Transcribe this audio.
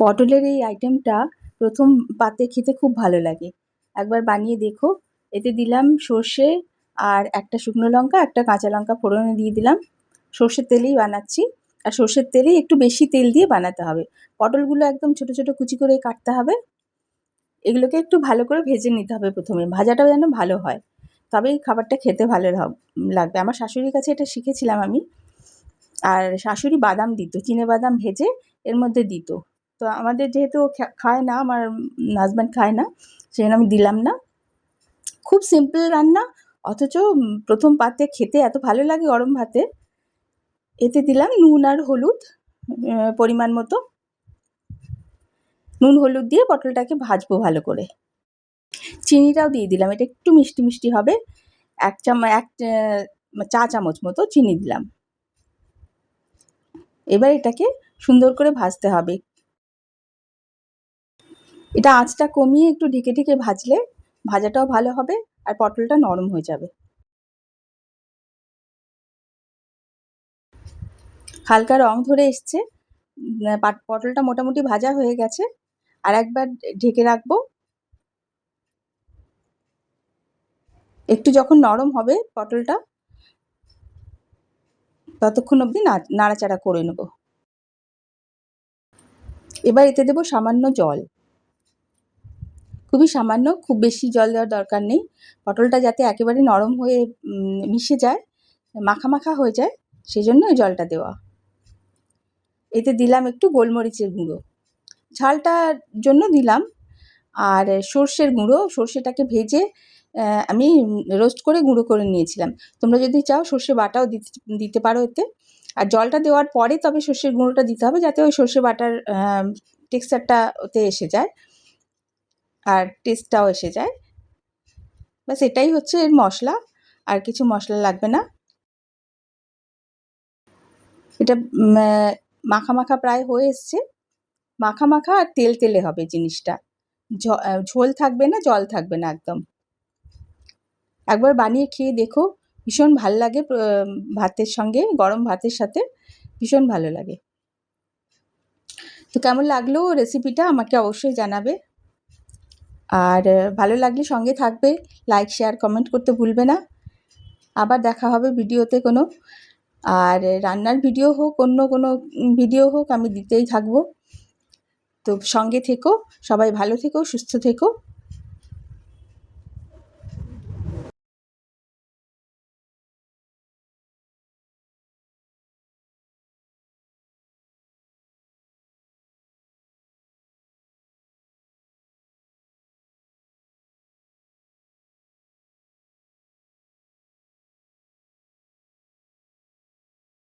পটলের এই আইটেমটা প্রথম পাতে খেতে খুব ভালো লাগে, একবার বানিয়ে দেখো। এতে দিলাম সর্ষে আর একটা শুকনো লঙ্কা, একটা কাঁচা লঙ্কা ফোড়নে দিয়ে দিলাম। সর্ষের তেলেই বানাচ্ছি, আর সর্ষের তেলেই একটু বেশি তেল দিয়ে বানাতে হবে। পটলগুলো একদম ছোট ছোট কুচি করে কাটতে হবে। এগুলোকে একটু ভালো করে ভেজে নিতে হবে প্রথমে, ভাজাটাও যেন ভালো হয়, তবেই খাবারটা খেতে ভালো লাগবে। আমার শাশুড়ির কাছে এটা শিখেছিলাম আমি। আর শাশুড়ি বাদাম দিত, চিনেবাদাম ভেজে এর মধ্যে দিত। তো আমাদের যেহেতু খায় না, আমার হাজব্যান্ড খায় না, সেই জন্য আমি দিলাম না। খুব সিম্পল রান্না, অথচ প্রথম পাতে খেতে এত ভালো লাগে গরম ভাতে। এতে দিলাম নুন আর হলুদ পরিমাণ মতো। নুন হলুদ দিয়ে পটলটাকে ভাজবো ভালো করে। চিনিটাও দিয়ে দিলাম, এটা একটু মিষ্টি মিষ্টি হবে। এক চা চামচ মতো চিনি দিলাম। এবার এটাকে সুন্দর করে ভাজতে হবে। এটা আঁচটা কমিয়ে একটু ঢেকে ঢেকে ভাজলে ভাজাটাও ভালো হবে আর পটলটা নরম হয়ে যাবে। হালকা রং ধরে এসছে, পটলটা মোটামুটি ভাজা হয়ে গেছে। আর একবার ঢেকে রাখবো। একটু যখন নরম হবে পটলটা, ততক্ষণ অবধি নাড়াচাড়া করে নেব। এবার এতে দেবো সামান্য জল, খুবই সামান্য, খুব বেশি জল দেওয়ার দরকার নেই। পটলটা যাতে একেবারে নরম হয়ে মিশে যায়, মাখা মাখা হয়ে যায়, সেই জন্য ওই জলটা দেওয়া। এতে দিলাম একটু গোলমরিচের গুঁড়ো, ঝালটার জন্য দিলাম। আর সর্ষের গুঁড়ো, সর্ষেটাকে ভেজে আমি রোস্ট করে গুঁড়ো করে নিয়েছিলাম। তোমরা যদি চাও সর্ষে বাটাও দিতে পারো এতে। আর জলটা দেওয়ার পরে তবে সর্ষের গুঁড়োটা দিতে হবে, যাতে ওই সর্ষে বাটার টেক্সচারটা ওতে এসে যায় আর টেস্টটাও এসে যায়। ব্যাস এটাই হচ্ছে এর মশলা, আর কিছু মশলা লাগবে না। এটা মাখা মাখা প্রায় হয়ে এসছে, মাখা মাখা আর তেল তেলে হবে জিনিসটা, ঝোল থাকবে না, জল থাকবে না একদম। একবার বানিয়ে খেয়ে দেখো, ভীষণ ভাল লাগে। ভাতের সঙ্গে, গরম ভাতের সাথে ভীষণ ভালো লাগে। তো কেমন লাগলো রেসিপিটা আমাকে অবশ্যই জানাবে। আর ভালো লাগলে সঙ্গে থাকবে, লাইক শেয়ার কমেন্ট করতে ভুলবে না। আবার দেখা হবে ভিডিওতে কোনো, আর রান্নার ভিডিও হোক, অন্য কোনো ভিডিও হোক, আমি দিতেই থাকবো। তো সঙ্গে থেকো, সবাই ভালো থেকো, সুস্থ থেকো।